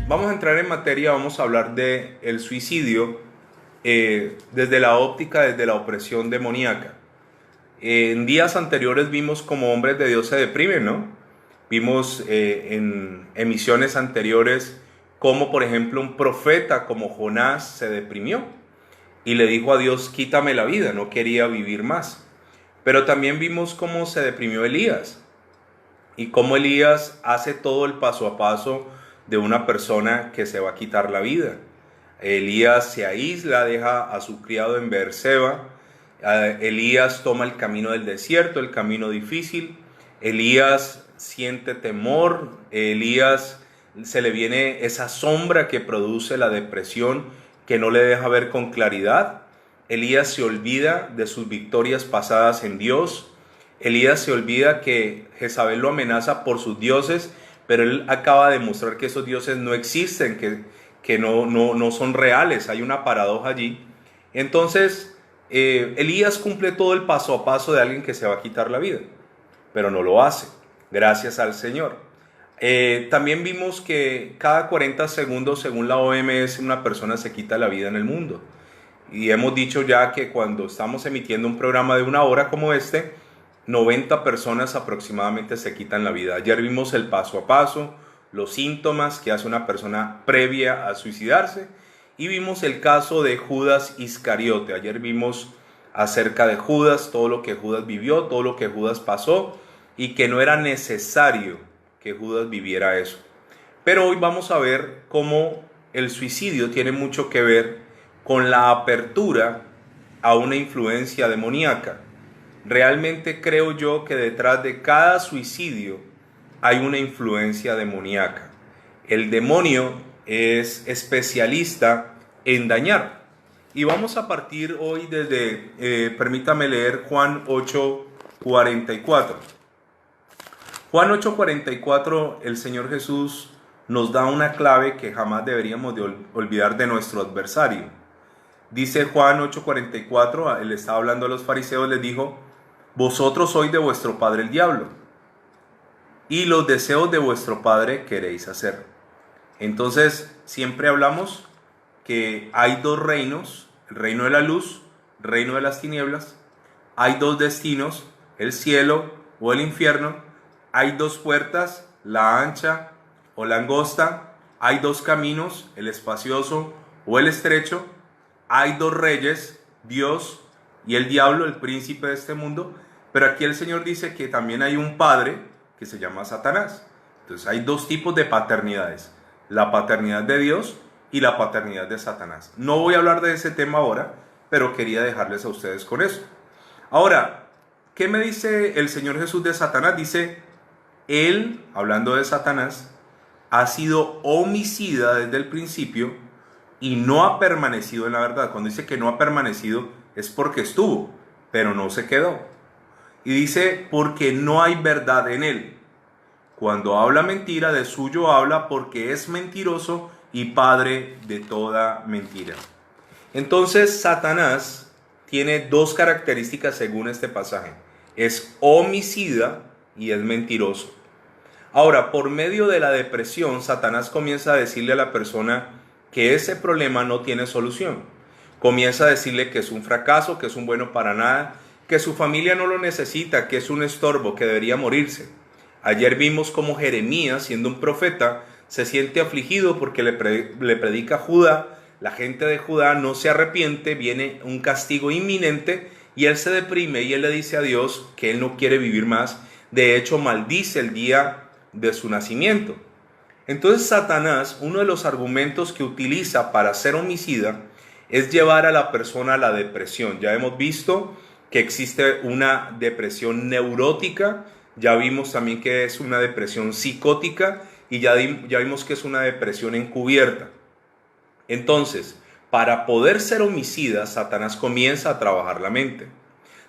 Vamos a entrar en materia, vamos a hablar de el suicidio desde la óptica, desde la opresión demoníaca. En días anteriores vimos cómo hombres de Dios se deprimen, ¿no? Vimos en emisiones anteriores cómo, por ejemplo, un profeta como Jonás se deprimió y le dijo a Dios, quítame la vida, no quería vivir más. Pero también vimos cómo se deprimió Elías y cómo Elías hace todo el paso a paso de una persona que se va a quitar la vida. Elías se aísla, deja a su criado en Beerseba. Elías toma el camino del desierto, el camino difícil. Elías siente temor. Elías se le viene esa sombra que produce la depresión, que no le deja ver con claridad. Elías se olvida de sus victorias pasadas en Dios. Elías se olvida que Jezabel lo amenaza por sus dioses, pero él acaba de mostrar que esos dioses no existen, que no son reales. Hay una paradoja allí. Entonces, Elías cumple todo el paso a paso de alguien que se va a quitar la vida, pero no lo hace, gracias al Señor. También vimos que cada 40 segundos, según la OMS, una persona se quita la vida en el mundo. Y hemos dicho ya que cuando estamos emitiendo un programa de 1 hora como este, 90 personas aproximadamente se quitan la vida. Ayer vimos el paso a paso, los síntomas que hace una persona previa a suicidarse, y vimos el caso de Judas Iscariote. Ayer vimos acerca de Judas, todo lo que Judas vivió, todo lo que Judas pasó, y que no era necesario que Judas viviera eso. Pero hoy vamos a ver cómo el suicidio tiene mucho que ver con la apertura a una influencia demoníaca. Realmente creo yo que detrás de cada suicidio hay una influencia demoníaca. El demonio es especialista en dañar. Y vamos a partir hoy desde, permítame leer Juan 8:44. Juan 8:44, el Señor Jesús nos da una clave que jamás deberíamos de olvidar de nuestro adversario. Dice Juan 8:44, él estaba hablando a los fariseos, les dijo, vosotros sois de vuestro padre el diablo, y los deseos de vuestro padre queréis hacer. Entonces, siempre hablamos que hay dos reinos, el reino de la luz, el reino de las tinieblas. Hay dos destinos, el cielo o el infierno. Hay dos puertas, la ancha o la angosta. Hay dos caminos, el espacioso o el estrecho. Hay dos reyes, Dios y el diablo, el príncipe de este mundo. Pero aquí el Señor dice que también hay un padre que se llama Satanás. Entonces hay dos tipos de paternidades, la paternidad de Dios y la paternidad de Satanás. No voy a hablar de ese tema ahora, pero quería dejarles a ustedes con eso. Ahora, ¿qué me dice el Señor Jesús de Satanás? Dice, él, hablando de Satanás, ha sido homicida desde el principio y no ha permanecido en la verdad. Cuando dice que no ha permanecido es porque estuvo, pero no se quedó. Y dice, porque no hay verdad en él. Cuando habla mentira, de suyo habla, porque es mentiroso y padre de toda mentira. Entonces, Satanás tiene dos características según este pasaje. Es homicida y es mentiroso. Ahora, por medio de la depresión, Satanás comienza a decirle a la persona que ese problema no tiene solución. Comienza a decirle que es un fracaso, que es un bueno para nada, que su familia no lo necesita, que es un estorbo, que debería morirse. Ayer vimos cómo Jeremías, siendo un profeta, se siente afligido porque le predica a Judá. La gente de Judá no se arrepiente, viene un castigo inminente y él se deprime y él le dice a Dios que él no quiere vivir más. De hecho, maldice el día de su nacimiento. Entonces Satanás, uno de los argumentos que utiliza para ser homicida es llevar a la persona a la depresión. Ya hemos visto que existe una depresión neurótica, ya vimos también que es una depresión psicótica y ya vimos que es una depresión encubierta. Entonces, para poder ser homicida, Satanás comienza a trabajar la mente.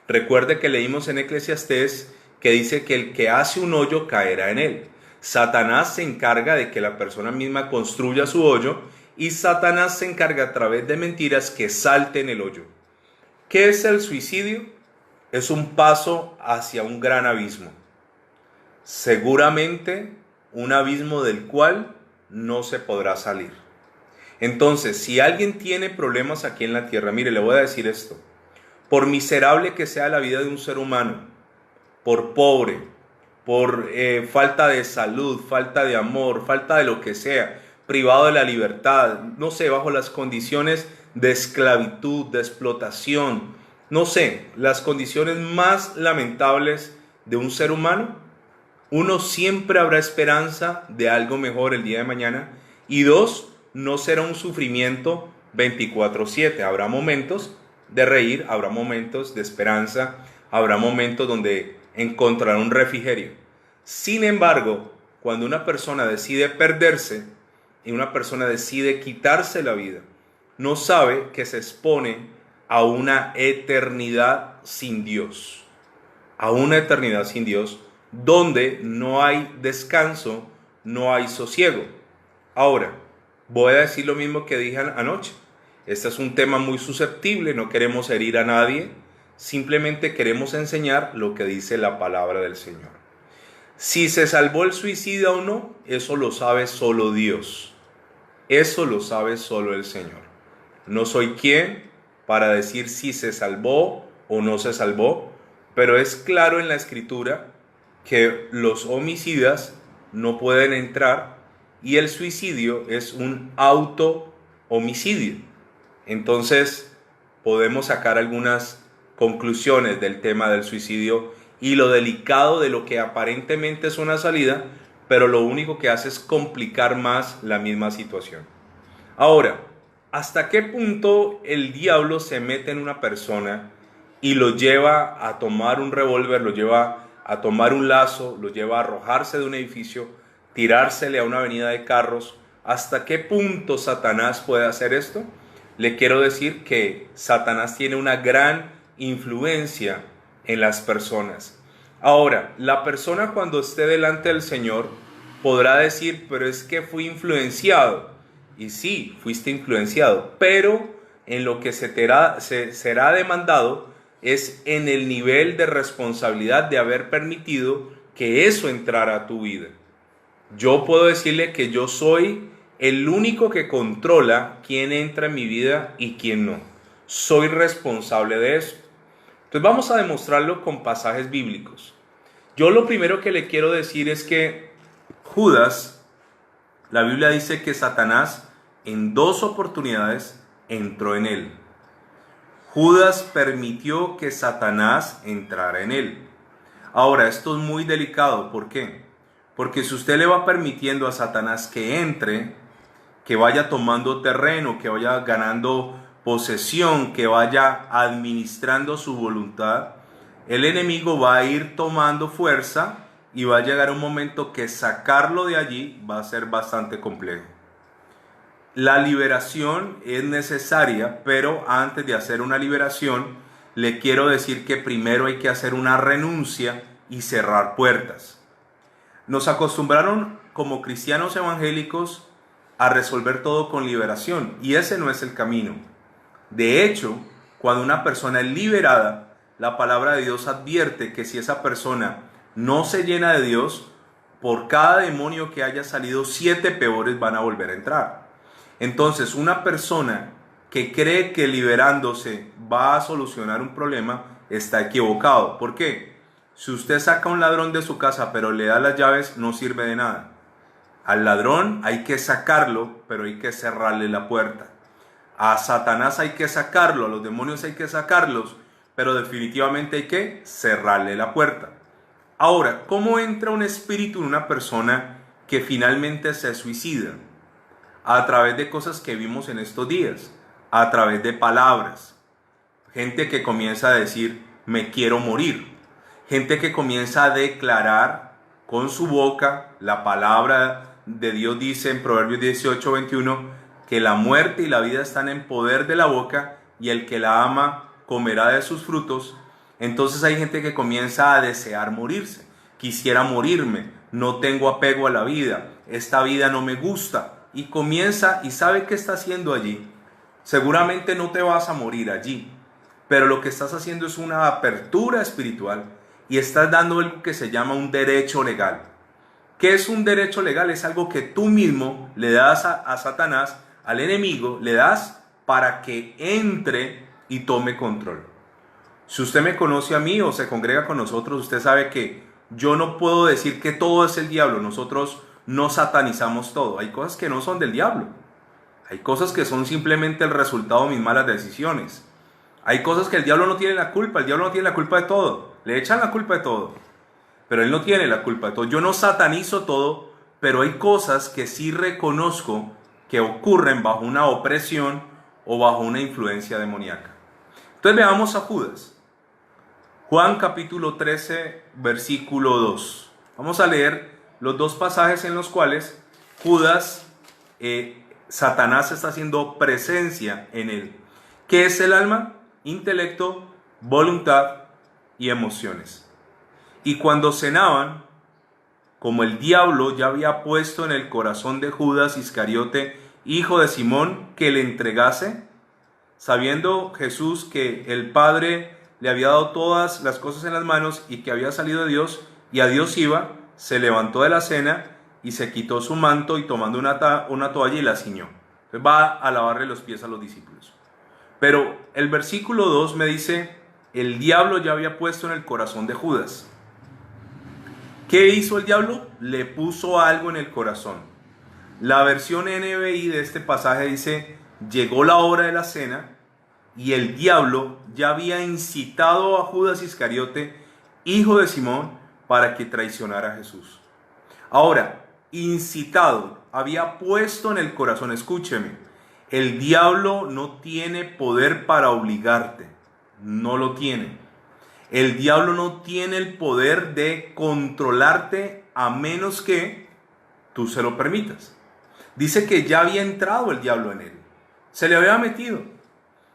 Recuerde que leímos en Eclesiastés que dice que el que hace un hoyo caerá en él. Satanás se encarga de que la persona misma construya su hoyo y Satanás se encarga a través de mentiras que salte en el hoyo. ¿Qué es el suicidio? es un paso hacia un gran abismo. Seguramente un abismo del cual no se podrá salir. Entonces, si alguien tiene problemas aquí en la tierra, mire, le voy a decir esto. Por miserable que sea la vida de un ser humano, por pobre, por falta de salud, falta de amor, falta de lo que sea, privado de la libertad, no sé, bajo las condiciones de esclavitud, de explotación, no sé, las condiciones más lamentables de un ser humano, uno siempre habrá esperanza de algo mejor el día de mañana. Y dos, no será un sufrimiento 24/7. Habrá momentos de reír, habrá momentos de esperanza, habrá momentos donde encontrará un refrigerio. Sin embargo, cuando una persona decide perderse y una persona decide quitarse la vida, no sabe que se expone a una eternidad sin Dios. A una eternidad sin Dios, donde no hay descanso, no hay sosiego. Ahora, voy a decir lo mismo que dije anoche. Este es un tema muy susceptible, no queremos herir a nadie, simplemente queremos enseñar lo que dice la palabra del Señor. Si se salvó el suicida o no, eso lo sabe solo Dios. Eso lo sabe solo el Señor. No soy quien para decir si se salvó o no se salvó, pero es claro en la Escritura que los homicidas no pueden entrar y el suicidio es un auto-homicidio. Entonces podemos sacar algunas conclusiones del tema del suicidio y lo delicado de lo que aparentemente es una salida, pero lo único que hace es complicar más la misma situación. Ahora, ¿hasta qué punto el diablo se mete en una persona y lo lleva a tomar un revólver, lo lleva a tomar un lazo, lo lleva a arrojarse de un edificio, tirársele a una avenida de carros? ¿Hasta qué punto Satanás puede hacer esto? Le quiero decir que Satanás tiene una gran influencia en las personas. Ahora, la persona cuando esté delante del Señor podrá decir, pero es que fui influenciado. Y sí, fuiste influenciado, pero en lo que será demandado es en el nivel de responsabilidad de haber permitido que eso entrara a tu vida. Yo puedo decirle que yo soy el único que controla quién entra en mi vida y quién no. Soy responsable de eso. Entonces vamos a demostrarlo con pasajes bíblicos. Yo lo primero que le quiero decir es que Judas, la Biblia dice que Satanás en 2 oportunidades entró en él. Judas permitió que Satanás entrara en él. Ahora, esto es muy delicado. ¿Por qué? Porque si usted le va permitiendo a Satanás que entre, que vaya tomando terreno, que vaya ganando posesión, que vaya administrando su voluntad, el enemigo va a ir tomando fuerza y va a llegar un momento que sacarlo de allí va a ser bastante complejo. La liberación es necesaria, pero antes de hacer una liberación, le quiero decir que primero hay que hacer una renuncia y cerrar puertas. Nos acostumbraron como cristianos evangélicos a resolver todo con liberación, y ese no es el camino. De hecho, cuando una persona es liberada, la palabra de Dios advierte que si esa persona no se llena de Dios, por cada demonio que haya salido, 7 peores van a volver a entrar. Entonces, una persona que cree que liberándose va a solucionar un problema está equivocado. ¿Por qué? Si usted saca a un ladrón de su casa pero le da las llaves, no sirve de nada. Al ladrón hay que sacarlo, pero hay que cerrarle la puerta. A Satanás hay que sacarlo, a los demonios hay que sacarlos, pero definitivamente hay que cerrarle la puerta. Ahora, ¿cómo entra un espíritu en una persona que finalmente se suicida? A través de cosas que vimos en estos días, a través de palabras. Gente que comienza a decir, me quiero morir. Gente que comienza a declarar con su boca, la palabra de Dios dice en Proverbios 18:21, que la muerte y la vida están en poder de la boca y el que la ama comerá de sus frutos. Entonces hay gente que comienza a desear morirse. Quisiera morirme, no tengo apego a la vida, esta vida no me gusta. Y comienza y sabe qué está haciendo allí. Seguramente no te vas a morir allí, pero lo que estás haciendo es una apertura espiritual y estás dando algo que se llama un derecho legal. ¿Qué es un derecho legal? Es algo que tú mismo le das a Satanás, al enemigo, le das para que entre y tome control. Si usted me conoce a mí o se congrega con nosotros, usted sabe que yo no puedo decir que todo es el diablo. Nosotros no satanizamos todo. Hay cosas que no son del diablo. Hay cosas que son simplemente el resultado de mis malas decisiones. Hay cosas que el diablo no tiene la culpa. El diablo no tiene la culpa de todo. Le echan la culpa de todo. Pero él no tiene la culpa de todo. Yo no satanizo todo, pero hay cosas que sí reconozco que ocurren bajo una opresión o bajo una influencia demoníaca. Entonces veamos a Judas. Juan capítulo 13, versículo 2. Vamos a leer los dos pasajes en los cuales Judas, Satanás está haciendo presencia en él. ¿Qué es el alma? Intelecto, voluntad y emociones. Y cuando cenaban, como el diablo ya había puesto en el corazón de Judas Iscariote, hijo de Simón, que le entregase, sabiendo Jesús que el Padre le había dado todas las cosas en las manos y que había salido de Dios y a Dios iba, se levantó de la cena y se quitó su manto y tomando una toalla y la ciñó. Entonces va a lavarle los pies a los discípulos. Pero el versículo 2 me dice, el diablo ya había puesto en el corazón de Judas. ¿Qué hizo el diablo? Le puso algo en el corazón. La versión NBI de este pasaje dice, llegó la hora de la cena y el diablo ya había incitado a Judas Iscariote, hijo de Simón, para que traicionara a Jesús. Ahora, incitado, había puesto en el corazón, escúcheme, el diablo no tiene poder para obligarte, no lo tiene. El diablo no tiene el poder de controlarte a menos que tú se lo permitas. Dice que ya había entrado el diablo en él, se le había metido.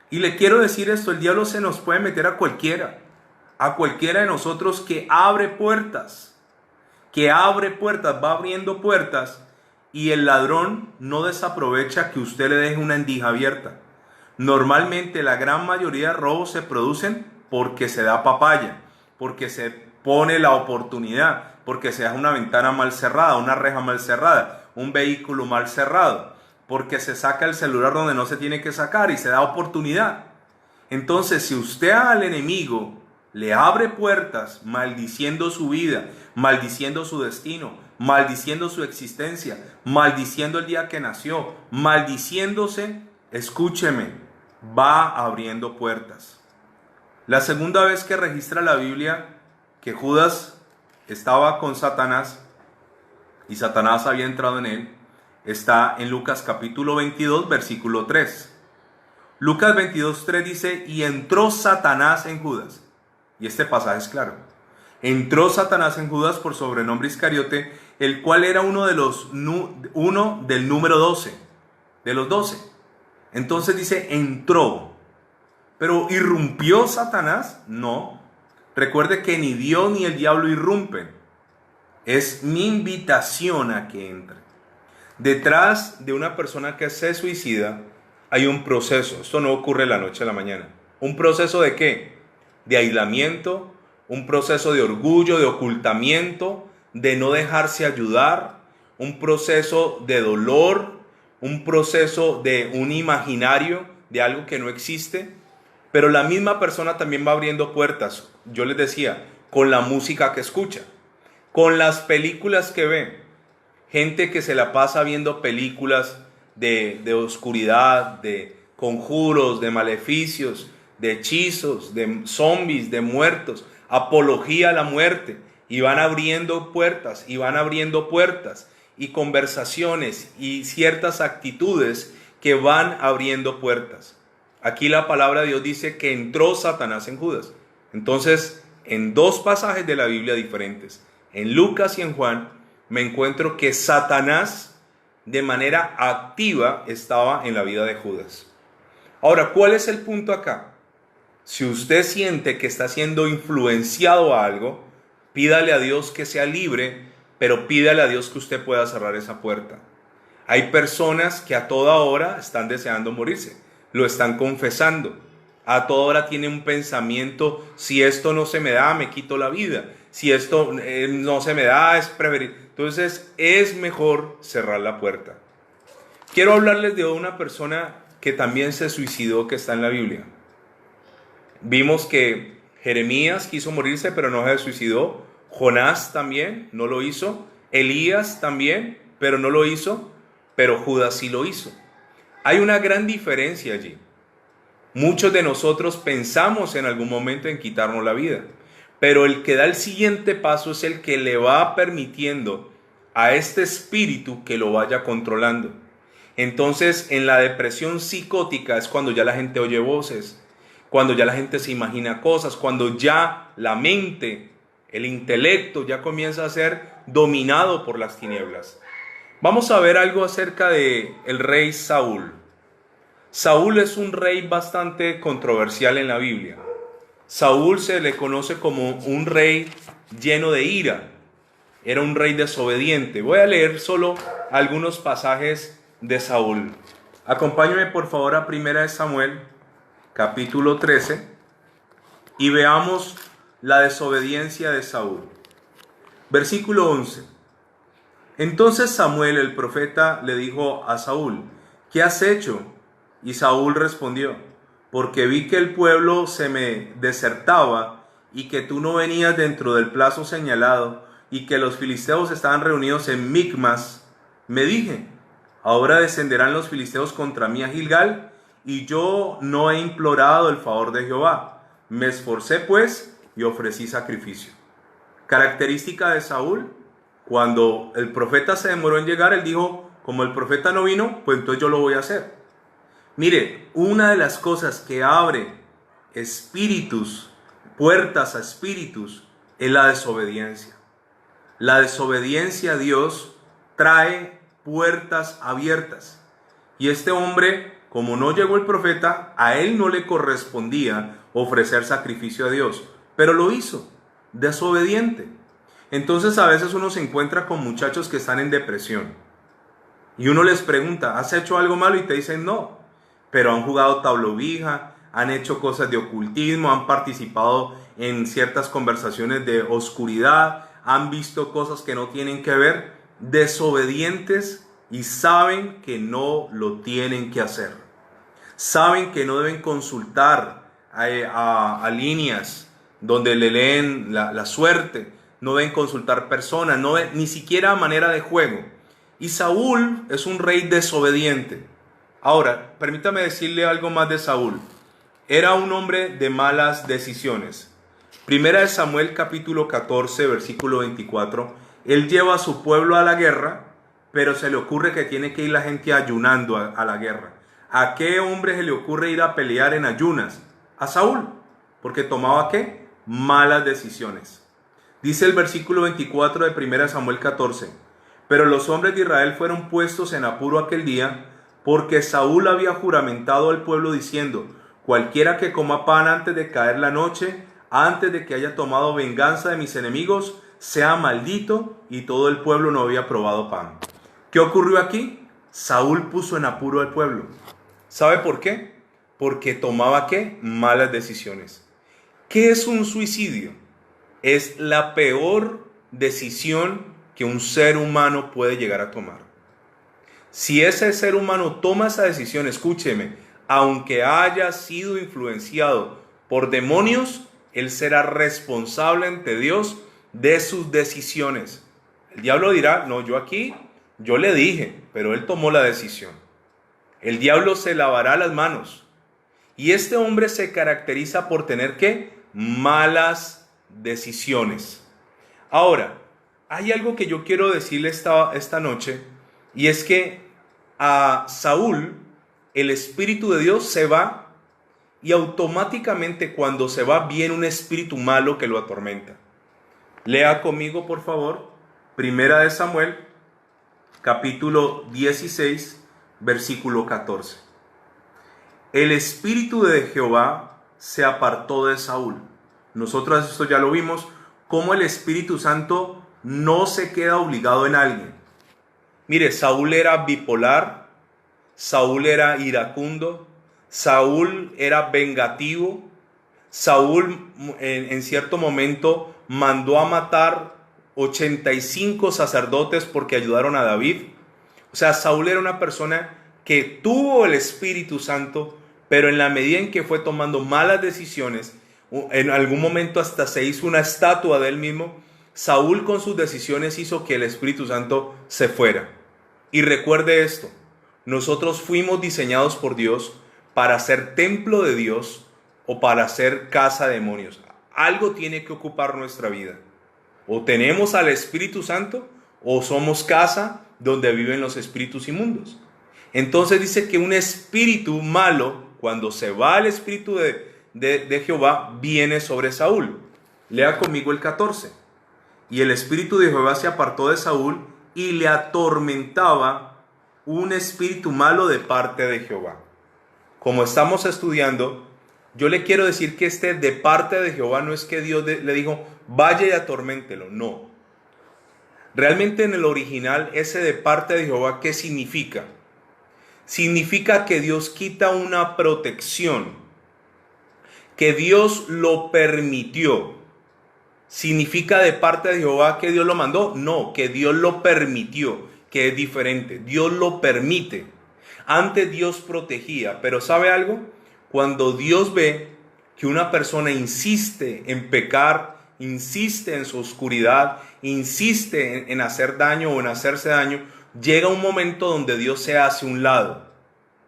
Y le quiero decir esto, el diablo se nos puede meter a cualquiera de nosotros que abre puertas, va abriendo puertas y el ladrón no desaprovecha que usted le deje una endija abierta. Normalmente la gran mayoría de robos se producen porque se da papaya, porque se pone la oportunidad, porque se deja una ventana mal cerrada, una reja mal cerrada, un vehículo mal cerrado, porque se saca el celular donde no se tiene que sacar y se da oportunidad. Entonces, si usted al enemigo le abre puertas maldiciendo su vida, maldiciendo su destino, maldiciendo su existencia, maldiciendo el día que nació, maldiciéndose, escúcheme, va abriendo puertas. La segunda vez que registra la Biblia que Judas estaba con Satanás y Satanás había entrado en él, está en Lucas capítulo 22, versículo 3. Lucas 22, 3 dice, y entró Satanás en Judas. Y este pasaje es claro. Entró Satanás en Judas por sobrenombre Iscariote, el cual era uno del número 12, de los 12. Entonces dice, entró. Pero ¿irrumpió Satanás? No. Recuerde que ni Dios ni el diablo irrumpen. Es mi invitación a que entre. Detrás de una persona que se suicida hay un proceso. Esto no ocurre de la noche a la mañana. ¿Un proceso de qué? De aislamiento, un proceso de orgullo, de ocultamiento, de no dejarse ayudar, un proceso de dolor, un proceso de un imaginario, de algo que no existe. Pero la misma persona también va abriendo puertas, yo les decía, con la música que escucha, con las películas que ve. Gente que se la pasa viendo películas de oscuridad, de conjuros, de maleficios, de hechizos, de zombies, de muertos, apología a la muerte. Y van abriendo puertas, y conversaciones y ciertas actitudes que van abriendo puertas. Aquí la palabra de Dios dice que entró Satanás en Judas. Entonces, en dos pasajes de la Biblia diferentes, en Lucas y en Juan, me encuentro que Satanás de manera activa estaba en la vida de Judas. Ahora, ¿cuál es el punto acá? Si usted siente que está siendo influenciado a algo, pídale a Dios que sea libre, pero pídale a Dios que usted pueda cerrar esa puerta. Hay personas que a toda hora están deseando morirse, lo están confesando. A toda hora tiene un pensamiento: si esto no se me da, me quito la vida. Si esto no se me da, es preferible. Entonces es mejor cerrar la puerta. Quiero hablarles de una persona que también se suicidó, que está en la Biblia. Vimos que Jeremías quiso morirse, pero no se suicidó. Jonás también no lo hizo. Elías también, pero no lo hizo. Pero Judas sí lo hizo. Hay una gran diferencia allí. Muchos de nosotros pensamos en algún momento en quitarnos la vida, pero el que da el siguiente paso es el que le va permitiendo a este espíritu que lo vaya controlando. Entonces, en la depresión psicótica es cuando ya la gente oye voces, cuando ya la gente se imagina cosas, cuando ya la mente, el intelecto ya comienza a ser dominado por las tinieblas. Vamos a ver algo acerca de el rey Saúl. Saúl es un rey bastante controversial en la Biblia. Saúl se le conoce como un rey lleno de ira. Era un rey desobediente. Voy a leer solo algunos pasajes de Saúl. Acompáñame por favor a 1 Samuel, capítulo 13, y veamos la desobediencia de Saúl. Versículo 11. Entonces Samuel el profeta le dijo a Saúl: ¿qué has hecho? Y Saúl respondió: porque vi que el pueblo se me desertaba y que tú no venías dentro del plazo señalado y que los filisteos estaban reunidos en Micmas. Me dije: ahora descenderán los filisteos contra mí a Gilgal, y yo no he implorado el favor de Jehová. Me esforcé pues y ofrecí sacrificio. Característica de Saúl: cuando el profeta se demoró en llegar, él dijo: como el profeta no vino, pues entonces yo lo voy a hacer. Mire, una de las cosas que abre espíritus, puertas a espíritus, es la desobediencia. La desobediencia a Dios trae puertas abiertas. Y este hombre, como no llegó el profeta, a él no le correspondía ofrecer sacrificio a Dios, pero lo hizo, desobediente. Entonces a veces uno se encuentra con muchachos que están en depresión y uno les pregunta: ¿has hecho algo malo? Y te dicen no, pero han jugado tabla-ouija, han hecho cosas de ocultismo, han participado en ciertas conversaciones de oscuridad, han visto cosas que no tienen que ver, desobedientes, y saben que no lo tienen que hacer. Saben que no deben consultar a líneas donde le leen la suerte, no deben consultar personas, ni siquiera a manera de juego. Y Saúl es un rey desobediente. Ahora, permítame decirle algo más de Saúl. Era un hombre de malas decisiones. 1 Samuel capítulo 14, versículo 24. Él lleva a su pueblo a la guerra, pero se le ocurre que tiene que ir la gente ayunando a la guerra. ¿A qué hombre se le ocurre ir a pelear en ayunas? A Saúl, porque tomaba ¿qué? Malas decisiones. Dice el versículo 24 de 1 Samuel 14. Pero los hombres de Israel fueron puestos en apuro aquel día, porque Saúl había juramentado al pueblo diciendo: cualquiera que coma pan antes de caer la noche, antes de que haya tomado venganza de mis enemigos, sea maldito. Y todo el pueblo no había probado pan. ¿Qué ocurrió aquí? Saúl puso en apuro al pueblo. ¿Sabe por qué? Porque tomaba ¿qué? Malas decisiones. ¿Qué es un suicidio? Es la peor decisión que un ser humano puede llegar a tomar. Si ese ser humano toma esa decisión, escúcheme, aunque haya sido influenciado por demonios, él será responsable ante Dios de sus decisiones. El diablo dirá: no, yo le dije, pero él tomó la decisión. El diablo se lavará las manos. Y este hombre se caracteriza por tener ¿qué? Malas decisiones. Ahora, hay algo que yo quiero decirle esta noche, y es que a Saúl el Espíritu de Dios se va, y automáticamente cuando se va viene un espíritu malo que lo atormenta. Lea conmigo por favor 1 Samuel capítulo 16 versículo 14. El Espíritu de Jehová se apartó de Saúl. Nosotros esto ya lo vimos, cómo el Espíritu Santo no se queda obligado en alguien. Mire, Saúl era bipolar, Saúl era iracundo, Saúl era vengativo. Saúl en cierto momento mandó a matar 85 sacerdotes porque ayudaron a David. O sea, Saúl era una persona que tuvo el Espíritu Santo, pero en la medida en que fue tomando malas decisiones, en algún momento hasta se hizo una estatua de él mismo. Saúl con sus decisiones hizo que el Espíritu Santo se fuera. Y recuerde esto, nosotros fuimos diseñados por Dios para ser templo de Dios o para ser casa de demonios. Algo tiene que ocupar nuestra vida. O tenemos al Espíritu Santo o somos casa donde viven los espíritus inmundos. Entonces dice que un espíritu malo, cuando se va el espíritu de Jehová, viene sobre Saúl. Lea conmigo el 14. Y el espíritu de Jehová se apartó de Saúl y le atormentaba un espíritu malo de parte de Jehová. Como estamos estudiando, yo le quiero decir que este de parte de Jehová no es que Dios le dijo, vaya y atorméntelo, no. Realmente en el original, ese de parte de Jehová, ¿qué significa? Significa que Dios quita una protección, que Dios lo permitió. ¿Significa de parte de Jehová que Dios lo mandó? No, que Dios lo permitió, que es diferente. Dios lo permite. Antes Dios protegía, pero ¿sabe algo? Cuando Dios ve que una persona insiste en pecar, insiste en su oscuridad, insiste en hacer daño o en hacerse daño, llega un momento donde Dios se hace un lado.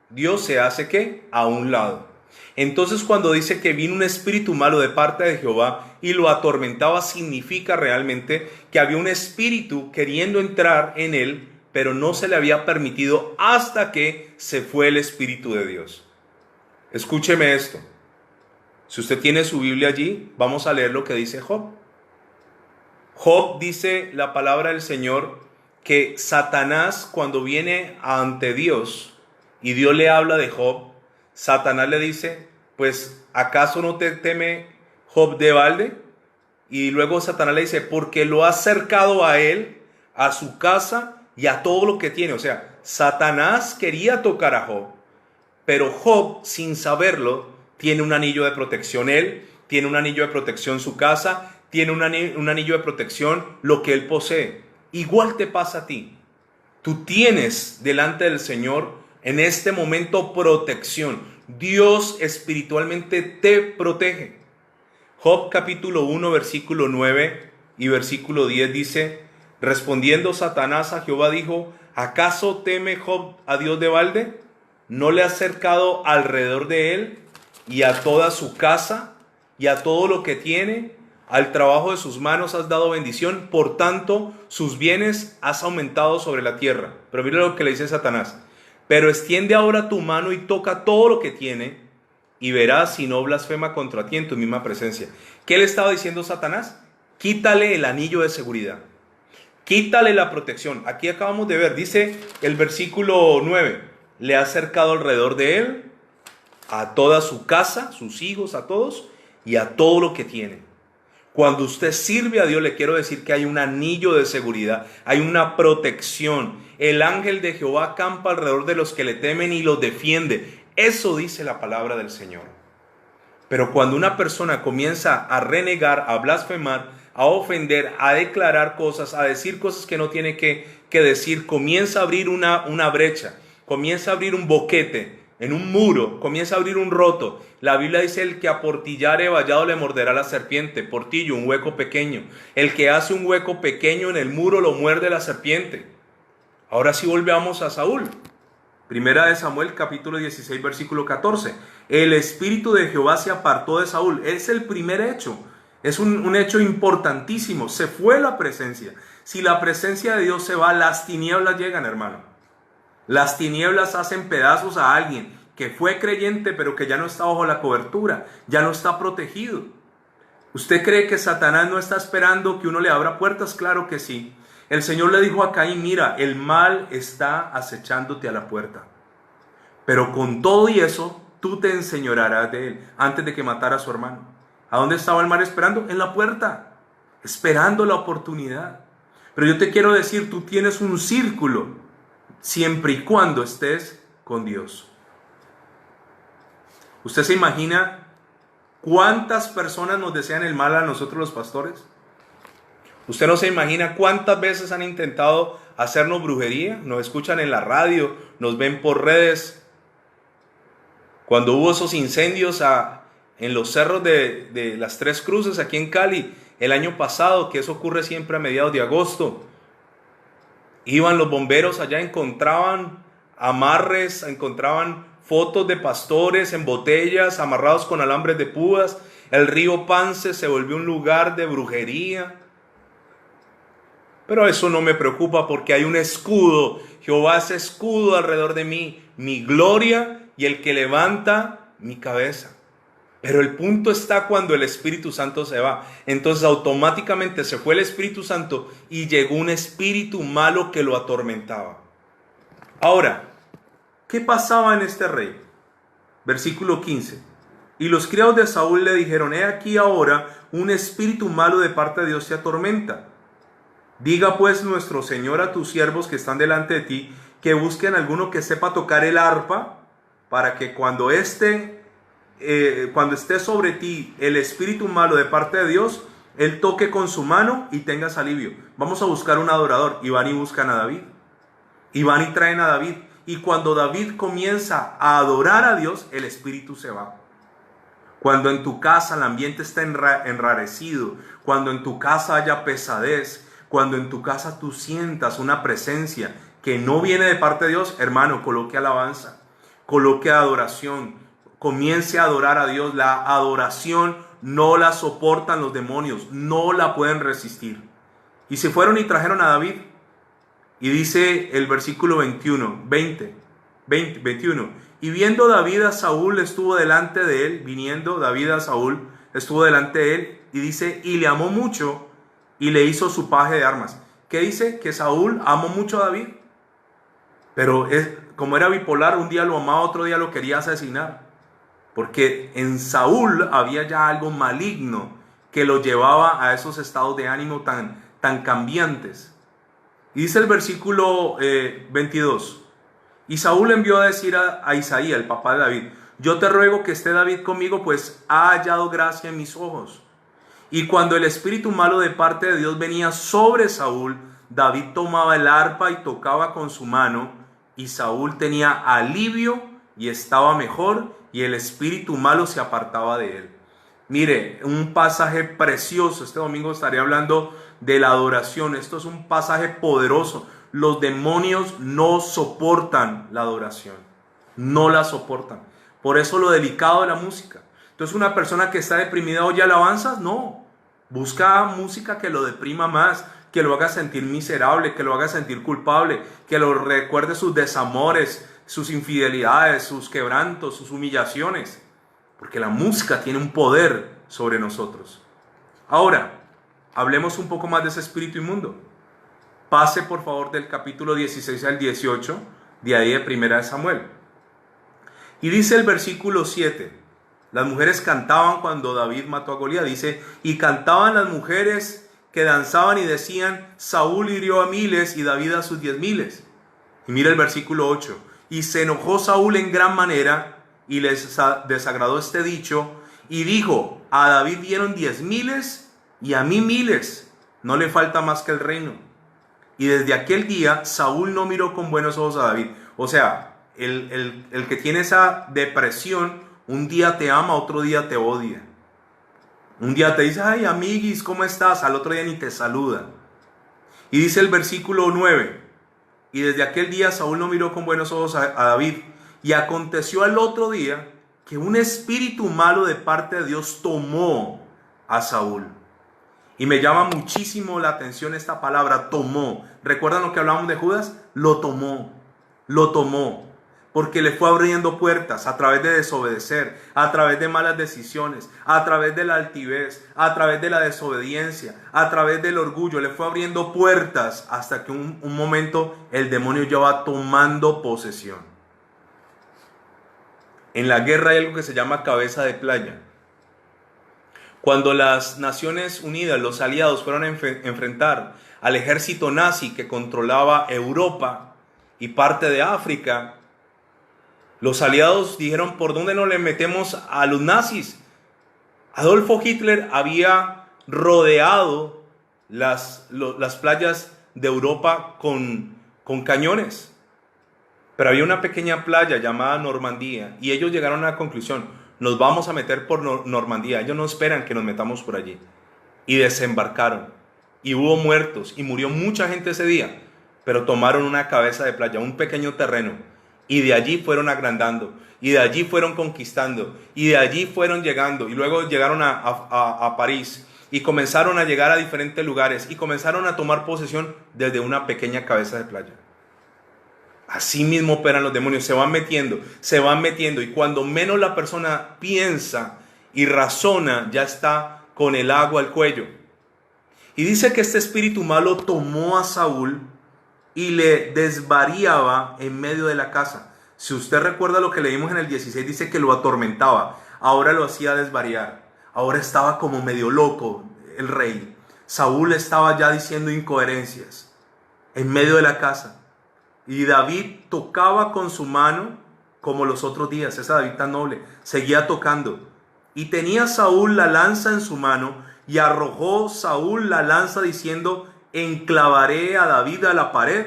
¿Dios se hace qué? A un lado. Entonces cuando dice que vino un espíritu malo de parte de Jehová y lo atormentaba, significa realmente que había un espíritu queriendo entrar en él, pero no se le había permitido hasta que se fue el Espíritu de Dios. Escúcheme esto. Si usted tiene su Biblia allí, vamos a leer lo que dice Job. Job dice la palabra del Señor que Satanás, cuando viene ante Dios y Dios le habla de Job, Satanás le dice, pues ¿acaso no te teme Job de balde? Y luego Satanás le dice, porque lo has cercado a él, a su casa y a todo lo que tiene. O sea, Satanás quería tocar a Job, pero Job, sin saberlo, tiene un anillo de protección él, tiene un anillo de protección su casa, tiene un anillo de protección lo que él posee. Igual te pasa a ti. Tú tienes delante del Señor en este momento protección. Dios espiritualmente te protege. Job capítulo 1 versículo 9 y versículo 10 dice, respondiendo Satanás a Jehová dijo, ¿acaso teme Job a Dios de balde? ¿No le has cercado alrededor de él y a toda su casa y a todo lo que tiene? Al trabajo de sus manos has dado bendición, por tanto sus bienes has aumentado sobre la tierra. Pero mira lo que le dice Satanás. Pero extiende ahora tu mano y toca todo lo que tiene y verás si no blasfema contra ti en tu misma presencia. ¿Qué le estaba diciendo Satanás? Quítale el anillo de seguridad. Quítale la protección. Aquí acabamos de ver, dice el versículo 9, le ha cercado alrededor de él a toda su casa, sus hijos, a todos y a todo lo que tiene. Cuando usted sirve a Dios, le quiero decir que hay un anillo de seguridad, hay una protección. El ángel de Jehová acampa alrededor de los que le temen y los defiende. Eso dice la palabra del Señor. Pero cuando una persona comienza a renegar, a blasfemar, a ofender, a declarar cosas, a decir cosas que no tiene que decir, comienza a abrir una brecha, comienza a abrir un boquete en un muro, comienza a abrir un roto. La Biblia dice, el que aportillare vallado le morderá la serpiente. Portillo, un hueco pequeño. El que hace un hueco pequeño en el muro lo muerde la serpiente. Ahora sí volvamos a Saúl. Primera de Samuel, capítulo 16, versículo 14. El espíritu de Jehová se apartó de Saúl. Es el primer hecho. Es un hecho importantísimo. Se fue la presencia. Si la presencia de Dios se va, las tinieblas llegan, hermano. Las tinieblas hacen pedazos a alguien que fue creyente, pero que ya no está bajo la cobertura, ya no está protegido. ¿Usted cree que Satanás no está esperando que uno le abra puertas? Claro que sí. El Señor le dijo a Caín, mira, el mal está acechándote a la puerta. Pero con todo y eso, tú te enseñorearás de él antes de que matara a su hermano. ¿A dónde estaba el mal esperando? En la puerta, esperando la oportunidad. Pero yo te quiero decir, tú tienes un círculo siempre y cuando estés con Dios. ¿Usted se imagina cuántas personas nos desean el mal a nosotros los pastores? ¿Usted no se imagina cuántas veces han intentado hacernos brujería? Nos escuchan en la radio, nos ven por redes. Cuando hubo esos incendios en los cerros de las Tres Cruces aquí en Cali el año pasado, que eso ocurre siempre a mediados de agosto, iban los bomberos allá, encontraban amarres, encontraban fotos de pastores en botellas amarrados con alambres de púas. El río Pance se volvió un lugar de brujería. Pero eso no me preocupa porque hay un escudo. Jehová es escudo alrededor de mí, mi gloria y el que levanta mi cabeza. Pero el punto está cuando el Espíritu Santo se va. Entonces automáticamente se fue el Espíritu Santo y llegó un espíritu malo que lo atormentaba. Ahora, ¿qué pasaba en este rey? Versículo 15. Y los criados de Saúl le dijeron: he aquí ahora un espíritu malo de parte de Dios te atormenta. Diga pues nuestro Señor a tus siervos que están delante de ti, que busquen alguno que sepa tocar el arpa, para que cuando esté sobre ti el espíritu malo de parte de Dios, él toque con su mano y tengas alivio. Vamos a buscar un adorador. Y van y buscan a David. Y van y traen a David. Y cuando David comienza a adorar a Dios, el espíritu se va. Cuando en tu casa el ambiente está enrarecido, cuando en tu casa haya pesadez, cuando en tu casa tú sientas una presencia que no viene de parte de Dios, hermano, coloque alabanza, coloque adoración, comience a adorar a Dios. La adoración no la soportan los demonios, no la pueden resistir. Y se fueron y trajeron a David. Y dice el versículo 21. Y viendo David a Saúl, estuvo delante de él, viniendo David a Saúl, estuvo delante de él, y dice, y le amó mucho, y le hizo su paje de armas. ¿Qué dice? Que Saúl amó mucho a David. Pero como era bipolar, un día lo amaba, otro día lo quería asesinar. Porque en Saúl había ya algo maligno que lo llevaba a esos estados de ánimo tan cambiantes. Y dice el versículo 22. Y Saúl envió a decir a Isaí, el papá de David: yo te ruego que esté David conmigo, pues ha hallado gracia en mis ojos. Y cuando el espíritu malo de parte de Dios venía sobre Saúl, David tomaba el arpa y tocaba con su mano, y Saúl tenía alivio y estaba mejor, y el espíritu malo se apartaba de él. Mire, un pasaje precioso. Este domingo estaré hablando de la adoración. Esto es un pasaje poderoso. Los demonios no soportan la adoración. No la soportan. Por eso lo delicado de la música. Entonces, una persona que está deprimida oye alabanzas, no. Busca música que lo deprima más, que lo haga sentir miserable, que lo haga sentir culpable, que lo recuerde sus desamores, sus infidelidades, sus quebrantos, sus humillaciones. Porque la música tiene un poder sobre nosotros. Ahora, hablemos un poco más de ese espíritu inmundo. Pase por favor del capítulo 16 al 18, de ahí de Primera de Samuel. Y dice el versículo 7, las mujeres cantaban cuando David mató a Goliat. Dice, y cantaban las mujeres que danzaban y decían, Saúl hirió a miles y David a sus 10,000. Y mira el versículo 8, y se enojó Saúl en gran manera y les desagradó este dicho, y dijo, a David dieron 10,000 y a mí 1,000, no le falta más que el reino. Y desde aquel día Saúl no miró con buenos ojos a David. O sea, el que tiene esa depresión, un día te ama, otro día te odia. Un día te dice, ay amiguis, ¿cómo estás? Al otro día ni te saluda. Y dice el versículo 9, y desde aquel día Saúl no miró con buenos ojos a David. Y aconteció al otro día que un espíritu malo de parte de Dios tomó a Saúl. Y me llama muchísimo la atención esta palabra, tomó. ¿Recuerdan lo que hablábamos de Judas? Lo tomó. Porque le fue abriendo puertas a través de desobedecer, a través de malas decisiones, a través de la altivez, a través de la desobediencia, a través del orgullo. Le fue abriendo puertas hasta que un momento el demonio ya va tomando posesión. En la guerra hay algo que se llama cabeza de playa. Cuando las Naciones Unidas, los aliados, fueron a enfrentar al ejército nazi que controlaba Europa y parte de África, Los aliados dijeron, ¿por dónde no le metemos a los nazis? Adolfo Hitler había rodeado las playas de Europa con cañones. Pero había una pequeña playa llamada Normandía y ellos llegaron a la conclusión, nos vamos a meter por Normandía, ellos no esperan que nos metamos por allí. Y desembarcaron y hubo muertos y murió mucha gente ese día, pero tomaron una cabeza de playa, un pequeño terreno, y de allí fueron agrandando, y de allí fueron conquistando, y de allí fueron llegando, y luego llegaron a París, y comenzaron a llegar a diferentes lugares, y comenzaron a tomar posesión desde una pequeña cabeza de playa. Así mismo operan los demonios, se van metiendo, y cuando menos la persona piensa y razona, ya está con el agua al cuello. Y dice que este espíritu malo tomó a Saúl y le desvariaba en medio de la casa. Si usted recuerda lo que leímos en el 16, dice que lo atormentaba, ahora lo hacía desvariar, ahora estaba como medio loco el rey. Saúl estaba ya diciendo incoherencias en medio de la casa. Y David tocaba con su mano como los otros días, ese David tan noble, seguía tocando. Y tenía Saúl la lanza en su mano, y arrojó Saúl la lanza diciendo, enclavaré a David a la pared,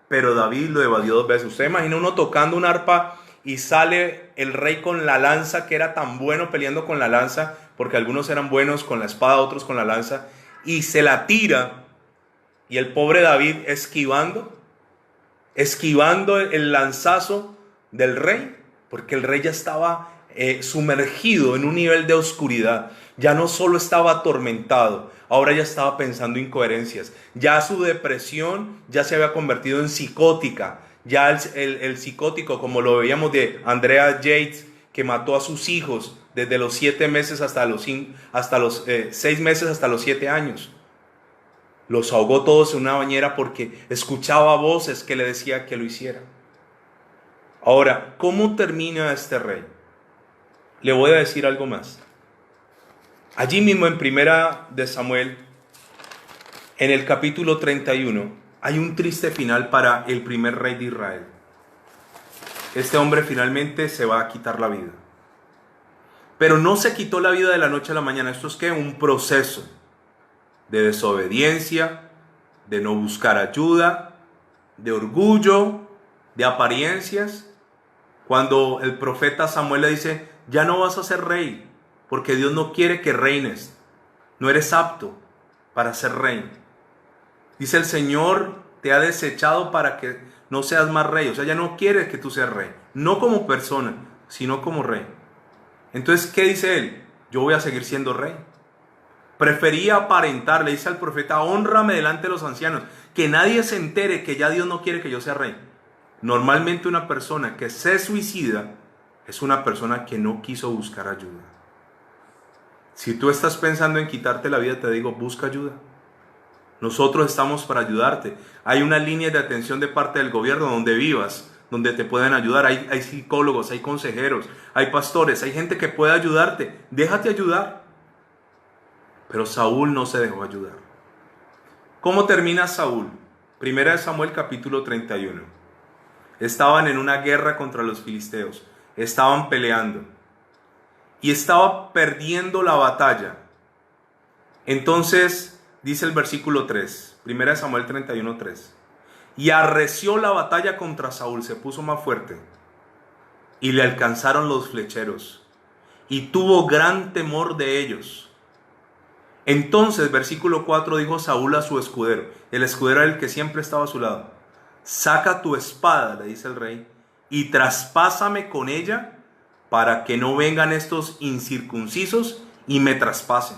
pero David lo evadió 2 veces. Usted imagina uno tocando un arpa y sale el rey con la lanza, que era tan bueno peleando con la lanza, porque algunos eran buenos con la espada, otros con la lanza, y se la tira, y el pobre David esquivando el lanzazo del rey, porque el rey ya estaba sumergido en un nivel de oscuridad. Ya no solo estaba atormentado, ahora ya estaba pensando incoherencias. Ya su depresión ya se había convertido en psicótica. Ya el psicótico, como lo veíamos de Andrea Yates, que mató a sus hijos desde los 7 meses hasta los 6 meses hasta los 7 años. Los ahogó todos en una bañera porque escuchaba voces que le decían que lo hiciera. Ahora, ¿cómo termina este rey? Le voy a decir algo más. Allí mismo en Primera de Samuel, en el capítulo 31, hay un triste final para el primer rey de Israel. Este hombre finalmente se va a quitar la vida. Pero no se quitó la vida de la noche a la mañana. Esto es que un proceso de desobediencia, de no buscar ayuda, de orgullo, de apariencias. Cuando el profeta Samuel le dice, ya no vas a ser rey, porque Dios no quiere que reines, no eres apto para ser rey. Dice, el Señor te ha desechado para que no seas más rey, o sea, ya no quiere que tú seas rey, no como persona, sino como rey. Entonces, ¿qué dice él? Yo voy a seguir siendo rey. Prefería aparentar, le dice al profeta, hónrame delante de los ancianos, que nadie se entere que ya Dios no quiere que yo sea rey. Normalmente una persona que se suicida es una persona que no quiso buscar ayuda. Si tú estás pensando en quitarte la vida, te digo, busca ayuda. Nosotros estamos para ayudarte. Hay una línea de atención de parte del gobierno donde vivas, donde te pueden ayudar. Hay psicólogos, hay consejeros, hay pastores, hay gente que puede ayudarte. Déjate ayudar. Pero Saúl no se dejó ayudar. ¿Cómo termina Saúl? Primera de Samuel capítulo 31. Estaban en una guerra contra los filisteos. Estaban peleando. Y estaba perdiendo la batalla. Entonces, dice el versículo 3. Primera de Samuel 31, 3. Y arreció la batalla contra Saúl. Se puso más fuerte. Y le alcanzaron los flecheros. Y tuvo gran temor de ellos. Entonces, versículo 4, dijo Saúl a su escudero. El escudero era el que siempre estaba a su lado. Saca tu espada, le dice el rey, y traspásame con ella para que no vengan estos incircuncisos y me traspasen.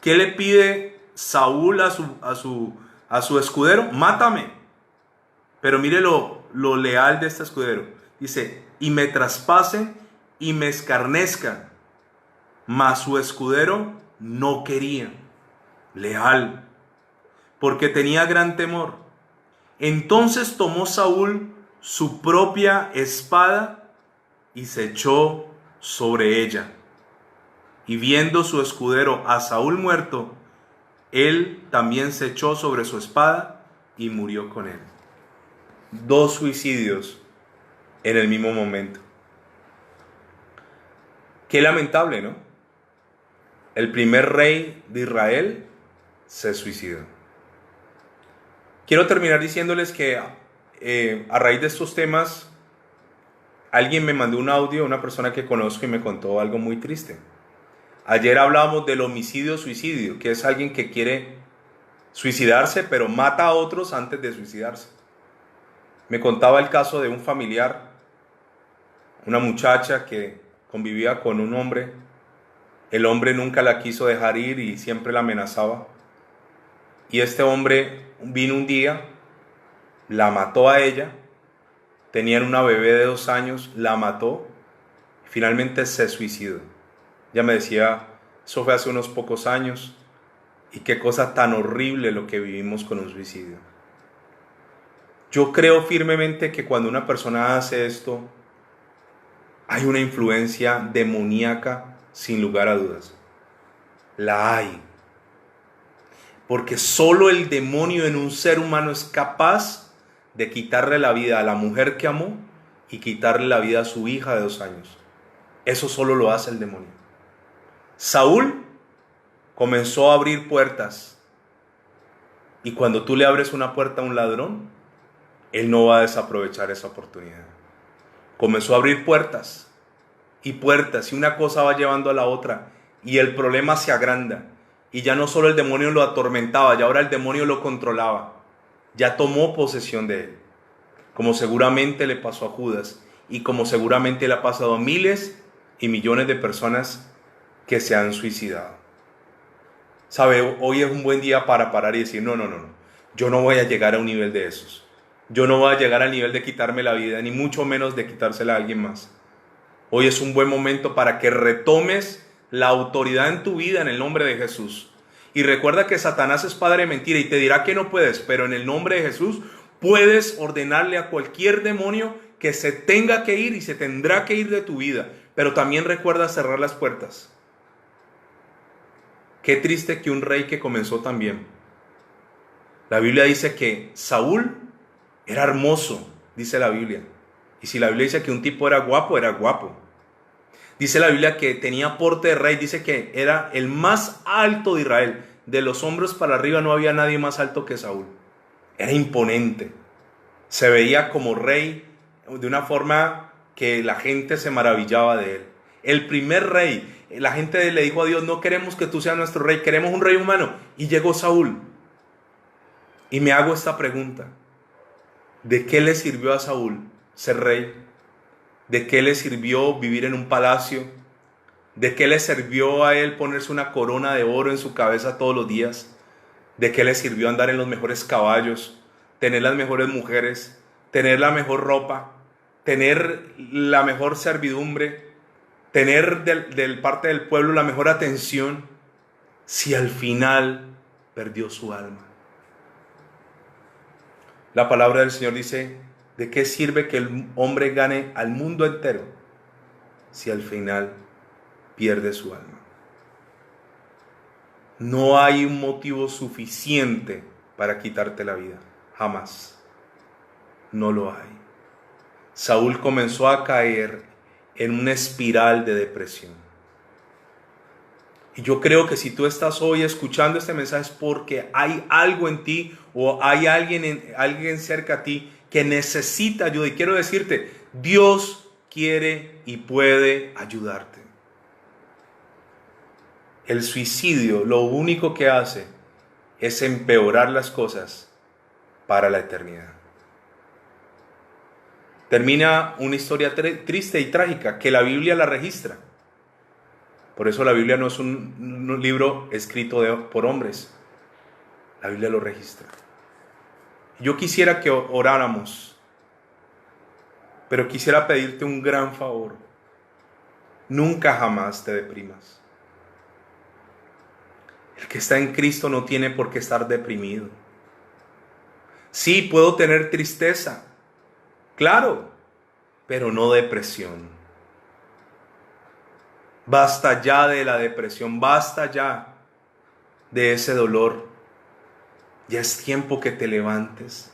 ¿Qué le pide Saúl a su escudero? Mátame. Pero mire lo leal de este escudero. Dice, y me traspasen y me escarnezcan. Mas su escudero no quería, leal, porque tenía gran temor. Entonces tomó Saúl su propia espada y se echó sobre ella. Y viendo su escudero a Saúl muerto, él también se echó sobre su espada y murió con él. 2 suicidios en el mismo momento. Qué lamentable, ¿no? El primer rey de Israel se suicidó. Quiero terminar diciéndoles que a raíz de estos temas, alguien me mandó un audio, una persona que conozco, y me contó algo muy triste. Ayer hablábamos del homicidio-suicidio, que es alguien que quiere suicidarse, pero mata a otros antes de suicidarse. Me contaba el caso de un familiar, una muchacha que convivía con un hombre. El hombre nunca la quiso dejar ir y siempre la amenazaba. Y este hombre vino un día, la mató a ella, tenían una bebé de 2 años, la mató, y finalmente se suicidó. Ella me decía, eso fue hace unos pocos años, y qué cosa tan horrible lo que vivimos con un suicidio. Yo creo firmemente que cuando una persona hace esto, hay una influencia demoníaca sin lugar a dudas. La hay. Porque solo el demonio en un ser humano es capaz de quitarle la vida a la mujer que amó y quitarle la vida a su hija de 2 años. Eso solo lo hace el demonio. Saúl comenzó a abrir puertas. Y cuando tú le abres una puerta a un ladrón, él no va a desaprovechar esa oportunidad. Comenzó a abrir puertas y puertas, y una cosa va llevando a la otra, y el problema se agranda. Y ya no solo el demonio lo atormentaba, ya ahora el demonio lo controlaba. Ya tomó posesión de él. Como seguramente le pasó a Judas, y como seguramente le ha pasado a miles y millones de personas que se han suicidado. ¿Sabe? Hoy es un buen día para parar y decir, no. Yo no voy a llegar a un nivel de esos. Yo no voy a llegar al nivel de quitarme la vida, ni mucho menos de quitársela a alguien más. Hoy es un buen momento para que retomes la autoridad en tu vida en el nombre de Jesús. Y recuerda que Satanás es padre de mentira y te dirá que no puedes, pero en el nombre de Jesús puedes ordenarle a cualquier demonio que se tenga que ir y se tendrá que ir de tu vida. Pero también recuerda cerrar las puertas. Qué triste que un rey que comenzó tan bien. La Biblia dice que Saúl era hermoso, dice la Biblia. Y si la Biblia dice que un tipo era guapo, era guapo. Dice la Biblia que tenía porte de rey, dice que era el más alto de Israel. De los hombros para arriba no había nadie más alto que Saúl. Era imponente. Se veía como rey de una forma que la gente se maravillaba de él. El primer rey, la gente le dijo a Dios, no queremos que tú seas nuestro rey, queremos un rey humano. Y llegó Saúl. Y me hago esta pregunta. ¿De qué le sirvió a Saúl ser rey? ¿De qué le sirvió vivir en un palacio? ¿De qué le sirvió a él ponerse una corona de oro en su cabeza todos los días? ¿De qué le sirvió andar en los mejores caballos, tener las mejores mujeres, tener la mejor ropa, tener la mejor servidumbre, tener del parte del pueblo la mejor atención, si al final perdió su alma? La palabra del Señor dice, ¿de qué sirve que el hombre gane al mundo entero si al final pierde su alma? No hay un motivo suficiente para quitarte la vida, jamás. No lo hay. Saúl comenzó a caer en una espiral de depresión. Y yo creo que si tú estás hoy escuchando este mensaje es porque hay algo en ti o hay alguien cerca a ti que necesita ayuda. Y quiero decirte, Dios quiere y puede ayudarte. El suicidio lo único que hace es empeorar las cosas para la eternidad. Termina una historia triste y trágica que la Biblia la registra. Por eso la Biblia no es un libro escrito por hombres. La Biblia lo registra. Yo quisiera que oráramos, pero quisiera pedirte un gran favor. Nunca jamás te deprimas. El que está en Cristo no tiene por qué estar deprimido. Sí, puedo tener tristeza, claro, pero no depresión. Basta ya de la depresión, basta ya de ese dolor. Ya es tiempo que te levantes.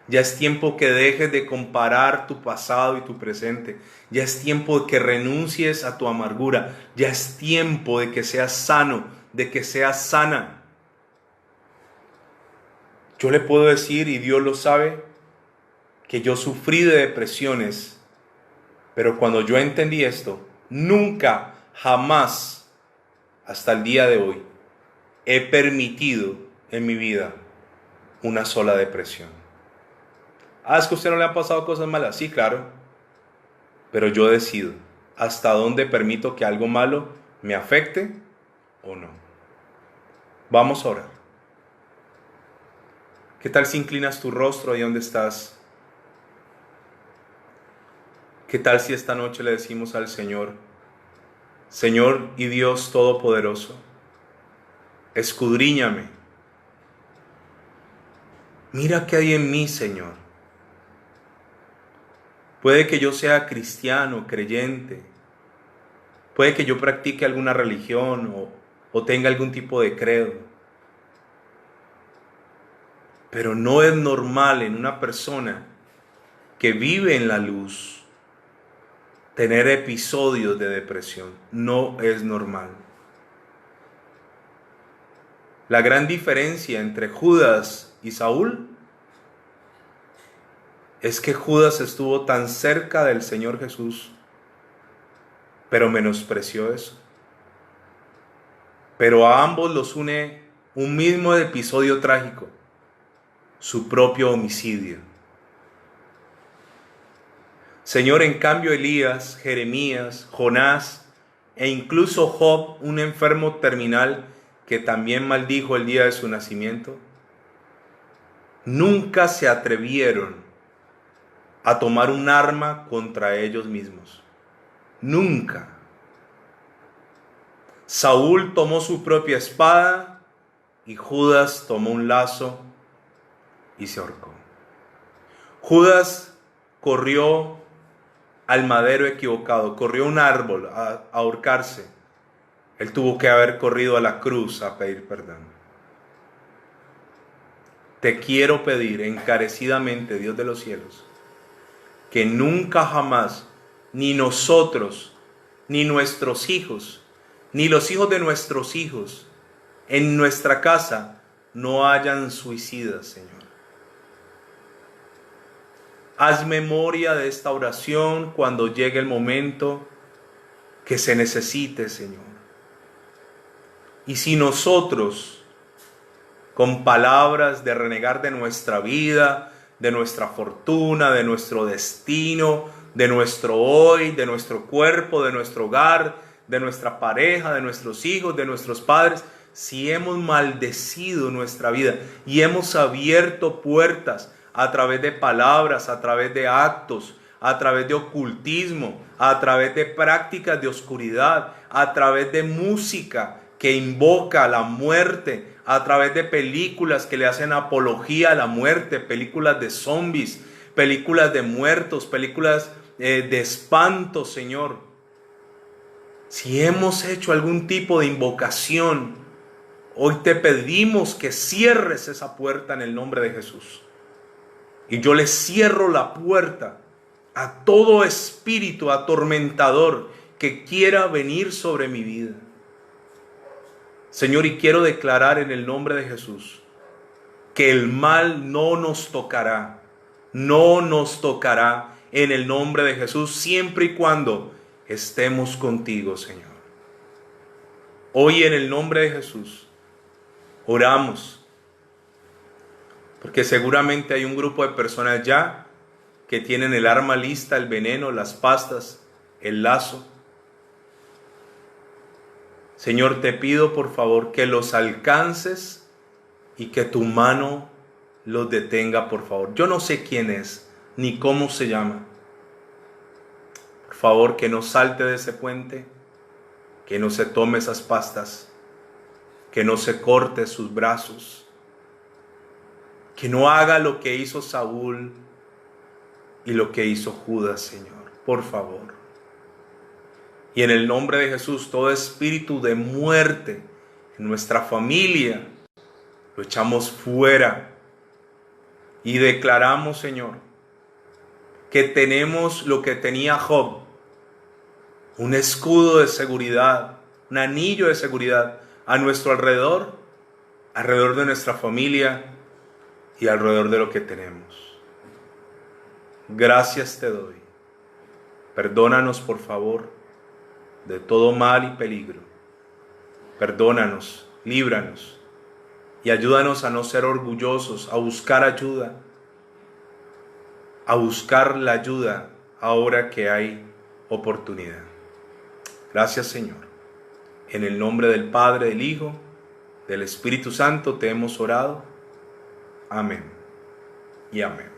Ya es tiempo que dejes de comparar tu pasado y tu presente. Ya es tiempo de que renuncies a tu amargura. Ya es tiempo de que seas sano, de que seas sana. Yo le puedo decir, y Dios lo sabe, que yo sufrí de depresiones, pero cuando yo entendí esto, nunca, jamás, hasta el día de hoy, he permitido en mi vida una sola depresión. Es que a usted no le han pasado cosas malas. Sí, claro, pero yo decido hasta dónde permito que algo malo me afecte o no. Vamos a orar. ¿Qué tal si inclinas tu rostro ahí donde estás? ¿Qué tal si esta noche le decimos al Señor, Señor y Dios Todopoderoso, escudriñame, mira qué hay en mí, Señor? Puede que yo sea cristiano, creyente, puede que yo practique alguna religión o tenga algún tipo de credo, pero no es normal en una persona que vive en la luz tener episodios de depresión. No es normal. La gran diferencia entre Judas y Saúl es que Judas estuvo tan cerca del Señor Jesús, pero menospreció eso. Pero a ambos los une un mismo episodio trágico, su propio homicidio. Señor, en cambio Elías, Jeremías, Jonás e incluso Job, un enfermo terminal que también maldijo el día de su nacimiento, nunca se atrevieron a tomar un arma contra ellos mismos. Nunca. Saúl tomó su propia espada y Judas tomó un lazo y se ahorcó. Judas corrió al madero equivocado, corrió a un árbol a ahorcarse. Él tuvo que haber corrido a la cruz a pedir perdón. Te quiero pedir encarecidamente, Dios de los cielos, que nunca jamás, ni nosotros, ni nuestros hijos, ni los hijos de nuestros hijos, en nuestra casa, no hayan suicidas, Señor. Haz memoria de esta oración cuando llegue el momento que se necesite, Señor. Y si nosotros, con palabras de renegar de nuestra vida, de nuestra fortuna, de nuestro destino, de nuestro hoy, de nuestro cuerpo, de nuestro hogar, de nuestra pareja, de nuestros hijos, de nuestros padres, si hemos maldecido nuestra vida y hemos abierto puertas a través de palabras, a través de actos, a través de ocultismo, a través de prácticas de oscuridad, a través de música que invoca la muerte, a través de películas que le hacen apología a la muerte, películas de zombies, películas de muertos, películas de espanto, Señor. Si hemos hecho algún tipo de invocación, hoy te pedimos que cierres esa puerta en el nombre de Jesús. Y yo le cierro la puerta a todo espíritu atormentador que quiera venir sobre mi vida. Señor, y quiero declarar en el nombre de Jesús que el mal no nos tocará en el nombre de Jesús, siempre y cuando estemos contigo, Señor. Hoy en el nombre de Jesús oramos, porque seguramente hay un grupo de personas ya que tienen el arma lista, el veneno, las pastas, el lazo. Señor, te pido por favor que los alcances y que tu mano los detenga, por favor. Yo no sé quién es, ni cómo se llama. Por favor, que no salte de ese puente, que no se tome esas pastas, que no se corte sus brazos, que no haga lo que hizo Saúl y lo que hizo Judas, Señor, por favor. Y en el nombre de Jesús, todo espíritu de muerte en nuestra familia, lo echamos fuera. Y declaramos, Señor, que tenemos lo que tenía Job, un escudo de seguridad, un anillo de seguridad a nuestro alrededor, alrededor de nuestra familia y alrededor de lo que tenemos. Gracias te doy. Perdónanos, por favor, de todo mal y peligro. Perdónanos, líbranos y ayúdanos a no ser orgullosos, a buscar ayuda, a buscar la ayuda ahora que hay oportunidad. Gracias, Señor. En el nombre del Padre, del Hijo, del Espíritu Santo te hemos orado. Amén y amén.